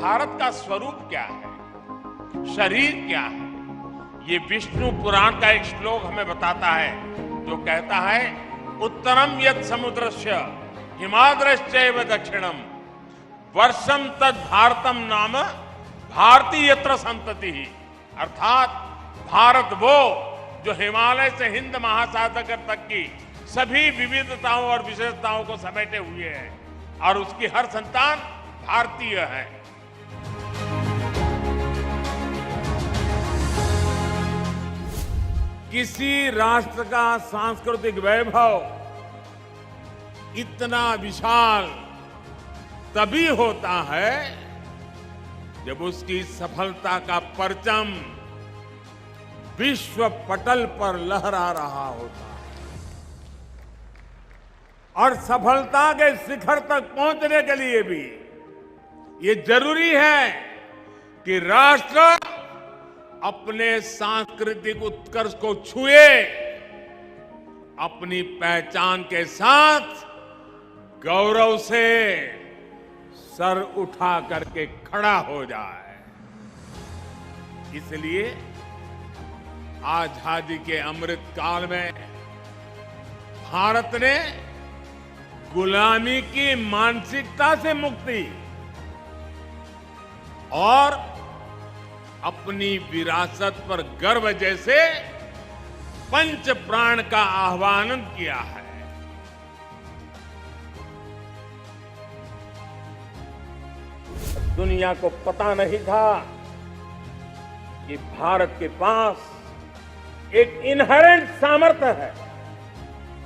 भारत का स्वरूप क्या है, शरीर क्या है, ये विष्णु पुराण का एक श्लोक हमें बताता है, जो कहता है उत्तरम यत् समुद्रस्य हिमाद्रश्चैव दक्षिणम वर्षम तद भारतम नाम भारती यत्र संतति। अर्थात भारत वो जो हिमालय से हिंद महासागर तक की सभी विविधताओं और विशेषताओं को समेटे हुए है और उसकी हर संतान भारतीय है। किसी राष्ट्र का सांस्कृतिक वैभव इतना विशाल तभी होता है जब उसकी सफलता का परचम विश्व पटल पर लहरा रहा होता है। और सफलता के शिखर तक पहुंचने के लिए भी ये जरूरी है कि राष्ट्र अपने सांस्कृतिक उत्कर्ष को छुए, अपनी पहचान के साथ गौरव से सर उठा करके खड़ा हो जाए। इसलिए आजादी के अमृत काल में भारत ने गुलामी की मानसिकता से मुक्ति और अपनी विरासत पर गर्व जैसे पंच प्राण का आह्वान किया है। दुनिया को पता नहीं था कि भारत के पास एक इनहेरेंट सामर्थ्य है,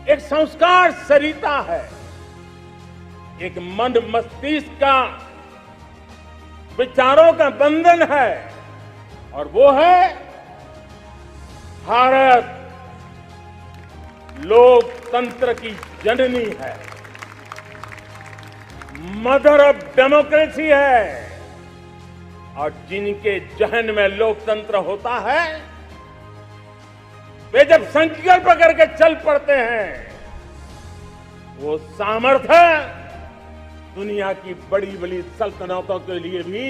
एक संस्कार सरिता है, एक मन मस्तिष्क का विचारों का बंधन है, और वो है भारत लोकतंत्र की जननी है, मदर ऑफ डेमोक्रेसी है। और जिनके जहन में लोकतंत्र होता है वे जब संकल्प करके चल पड़ते हैं, वो सामर्थ्य दुनिया की बड़ी बड़ी सल्तनतों के लिए भी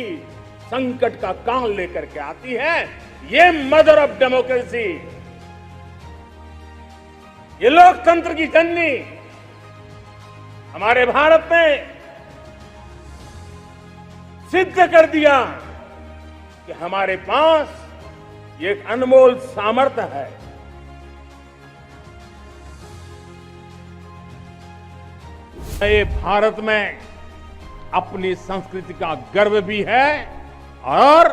संकट का काल लेकर के आती है। ये मदर ऑफ डेमोक्रेसी, ये लोकतंत्र की जननी हमारे भारत ने सिद्ध कर दिया कि हमारे पास एक अनमोल सामर्थ्य है। नए भारत में अपनी संस्कृति का गर्व भी है और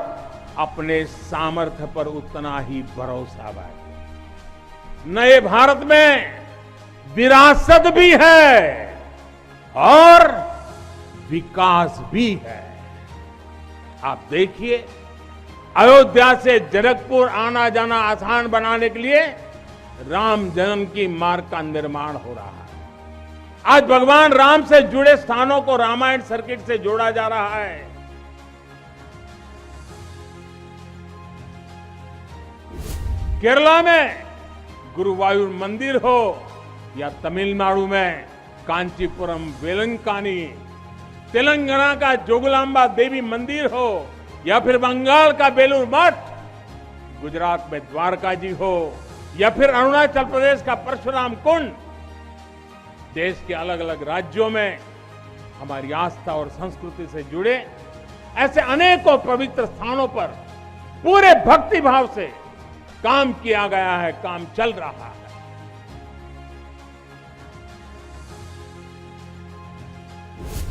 अपने सामर्थ्य पर उतना ही भरोसा है। नए भारत में विरासत भी है और विकास भी है। आप देखिए, अयोध्या से जनकपुर आना जाना आसान बनाने के लिए राम जन्म की मार्ग का निर्माण हो रहा है। आज भगवान राम से जुड़े स्थानों को रामायण सर्किट से जोड़ा जा रहा है। केरला में गुरुवायूर मंदिर हो या तमिलनाडु में कांचीपुरम वेलंकानी, तेलंगाना का जोगलांबा देवी मंदिर हो या फिर बंगाल का बेलूर मठ, गुजरात में द्वारका जी हो या फिर अरुणाचल प्रदेश का परशुराम कुंड, देश के अलग अलग राज्यों में हमारी आस्था और संस्कृति से जुड़े ऐसे अनेकों पवित्र स्थानों पर पूरे भक्ति भाव से काम किया गया है, काम चल रहा है।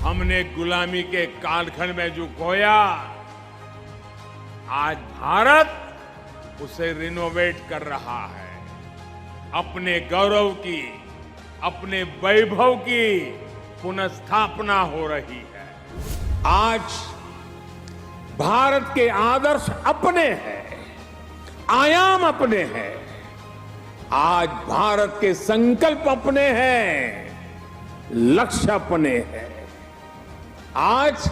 हमने गुलामी के कालखंड में जो खोया, आज भारत उसे रिनोवेट कर रहा है। अपने गौरव की, अपने वैभव की पुनर्स्थापना हो रही है। आज भारत के आदर्श अपने हैं, आयाम अपने हैं। आज भारत के संकल्प अपने हैं, लक्ष्य अपने हैं। आज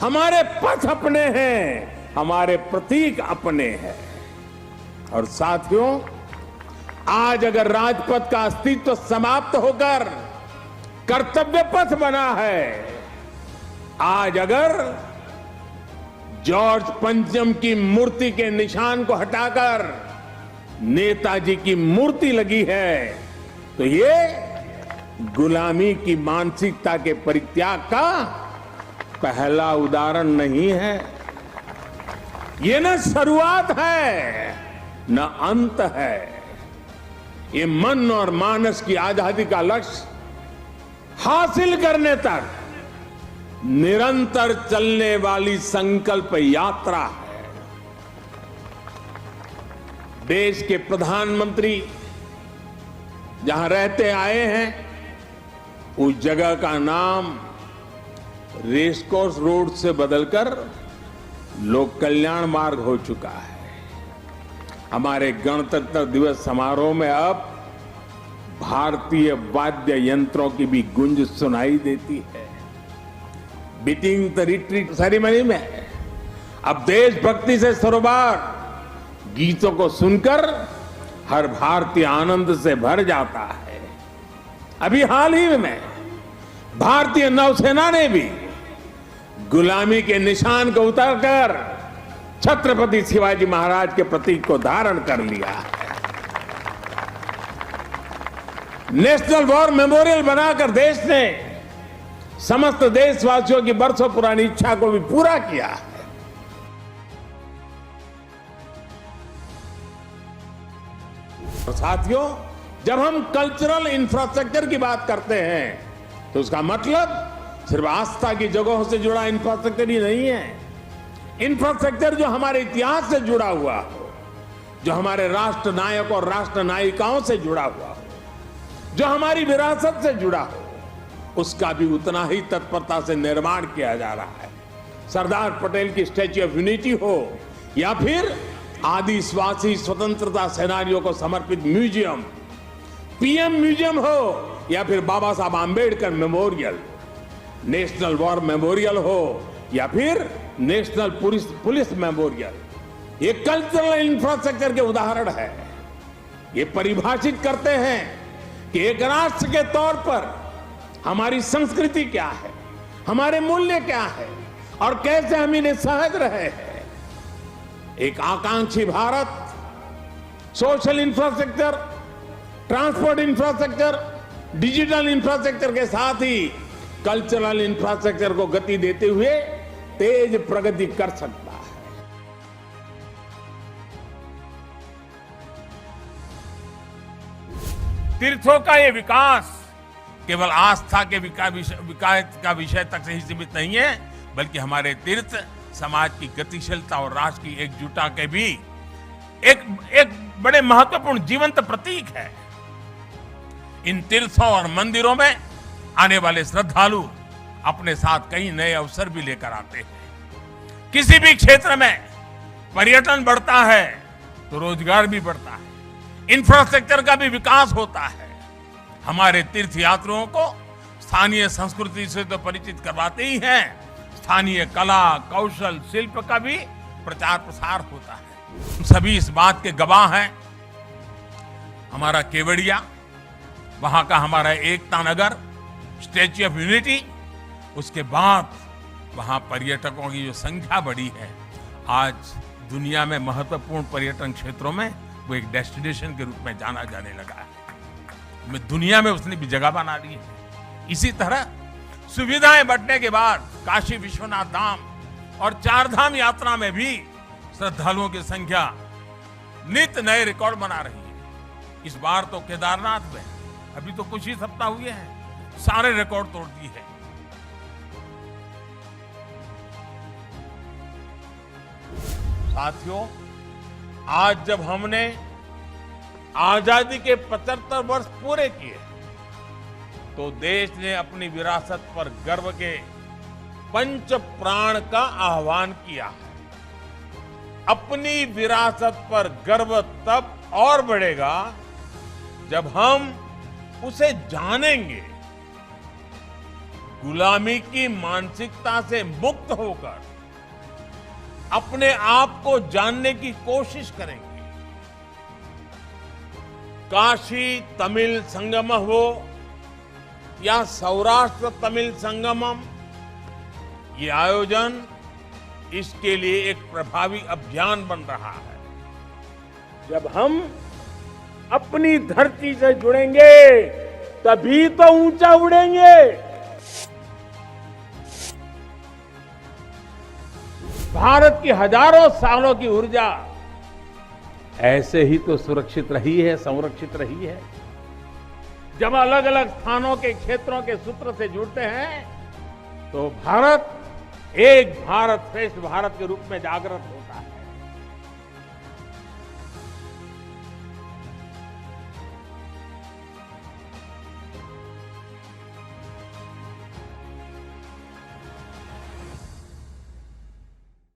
हमारे पथ अपने हैं, हमारे प्रतीक अपने हैं। और साथियों, आज अगर राजपथ का अस्तित्व समाप्त होकर कर्तव्य पथ बना है, आज अगर जॉर्ज पंचम की मूर्ति के निशान को हटाकर नेताजी की मूर्ति लगी है, तो ये गुलामी की मानसिकता के परित्याग का पहला उदाहरण नहीं है। ये न शुरुआत है न अंत है। ये मन और मानस की आजादी का लक्ष्य हासिल करने तक निरंतर चलने वाली संकल्प यात्रा है। देश के प्रधानमंत्री जहां रहते आए हैं, उस जगह का नाम रेसकोर्स रोड से बदलकर लोक कल्याण मार्ग हो चुका है। हमारे गणतंत्र दिवस समारोह में अब भारतीय वाद्य यंत्रों की भी गूंज सुनाई देती है। बीटिंग द रिट्रीट सेरेमनी में अब देशभक्ति से सरोबार गीतों को सुनकर हर भारतीय आनंद से भर जाता है। अभी हाल ही में भारतीय नौसेना ने भी गुलामी के निशान को उतारकर छत्रपति शिवाजी महाराज के प्रतीक को धारण कर लिया है। नेशनल वॉर मेमोरियल बनाकर देश ने समस्त देशवासियों की बरसों पुरानी इच्छा को भी पूरा किया है। और साथियों, जब हम कल्चरल इंफ्रास्ट्रक्चर की बात करते हैं तो उसका मतलब सिर्फ आस्था की जगहों से जुड़ा इंफ्रास्ट्रक्चर ही नहीं है। इंफ्रास्ट्रक्चर जो हमारे इतिहास से जुड़ा हुआ हो, जो हमारे राष्ट्र नायक और राष्ट्र नायिकाओं से जुड़ा हुआ हो, जो हमारी विरासत से जुड़ा हो, उसका भी उतना ही तत्परता से निर्माण किया जा रहा है। सरदार पटेल की स्टैच्यू ऑफ यूनिटी हो या फिर आदिवासी स्वतंत्रता सेनानियों को समर्पित म्यूजियम, पीएम म्यूजियम हो या फिर बाबा Saheb Ambedkar memorial, national war memorial हो या फिर नेशनल पुलिस मेमोरियल, ये कल्चरल इंफ्रास्ट्रक्चर के उदाहरण है। ये परिभाषित करते हैं कि एक राष्ट्र के तौर पर हमारी संस्कृति क्या है, हमारे मूल्य क्या है और कैसे हम इन्हें सहज रहे हैं। एक आकांक्षी Bharat social infrastructure, transport infrastructure, digital infrastructure के साथ ही कल्चरल इंफ्रास्ट्रक्चर को गति देते हुए तेज प्रगति कर सकता है। तीर्थों का ये विकास केवल आस्था के विकास का विषय तक से ही सीमित नहीं है, बल्कि हमारे तीर्थ समाज की गतिशीलता और राष्ट्र की एकजुटता के भी एक बड़े महत्वपूर्ण जीवंत प्रतीक है। इन तीर्थों और मंदिरों में आने वाले श्रद्धालु अपने साथ कई नए अवसर भी लेकर आते हैं। किसी भी क्षेत्र में पर्यटन बढ़ता है तो रोजगार भी बढ़ता है, इंफ्रास्ट्रक्चर का भी विकास होता है। हमारे तीर्थ यात्रियों को स्थानीय संस्कृति से तो परिचित करवाते ही हैं, स्थानीय कला, कौशल, शिल्प का भी प्रचार प्रसार होता है। सभी इस बात के गवाह हैं। हमारा केवड़िया, वहां का हमारा Ekta Nagar, statue of unity, उसके बाद वहां पर्यटकों की जो संख्या बढ़ी है, आज दुनिया में महत्वपूर्ण पर्यटन क्षेत्रों में वो एक डेस्टिनेशन के रूप में जाना जाने लगा है। दुनिया में उसने भी जगह बना ली है। इसी तरह सुविधाएं बढ़ने के बाद काशी विश्वनाथ धाम और चार धाम यात्रा में भी श्रद्धालुओं की संख्या नित्य नए रिकॉर्ड बना रही है। इस बार तो केदारनाथ में अभी तो कुछ ही सप्ताह हुए हैं, सारे रिकॉर्ड तोड़ दिए हैं। साथियों, आज जब हमने आजादी के 75 वर्ष पूरे किए तो देश ने अपनी विरासत पर गर्व के पंच प्राण का आह्वान किया है। अपनी विरासत पर गर्व तब और बढ़ेगा जब हम उसे जानेंगे, गुलामी की मानसिकता से मुक्त होकर अपने आप को जानने की कोशिश करेंगे। काशी तमिल संगम हो या सौराष्ट्र तमिल संगमम, ये आयोजन इसके लिए एक प्रभावी अभियान बन रहा है। जब हम अपनी धरती से जुड़ेंगे तभी तो ऊंचा उड़ेंगे। भारत की हजारों सालों की ऊर्जा ऐसे ही तो सुरक्षित रही है, संरक्षित रही है। जब अलग अलग स्थानों के क्षेत्रों के सूत्र से जुड़ते हैं तो भारत एक भारत श्रेष्ठ भारत के रूप में जागृत होता है।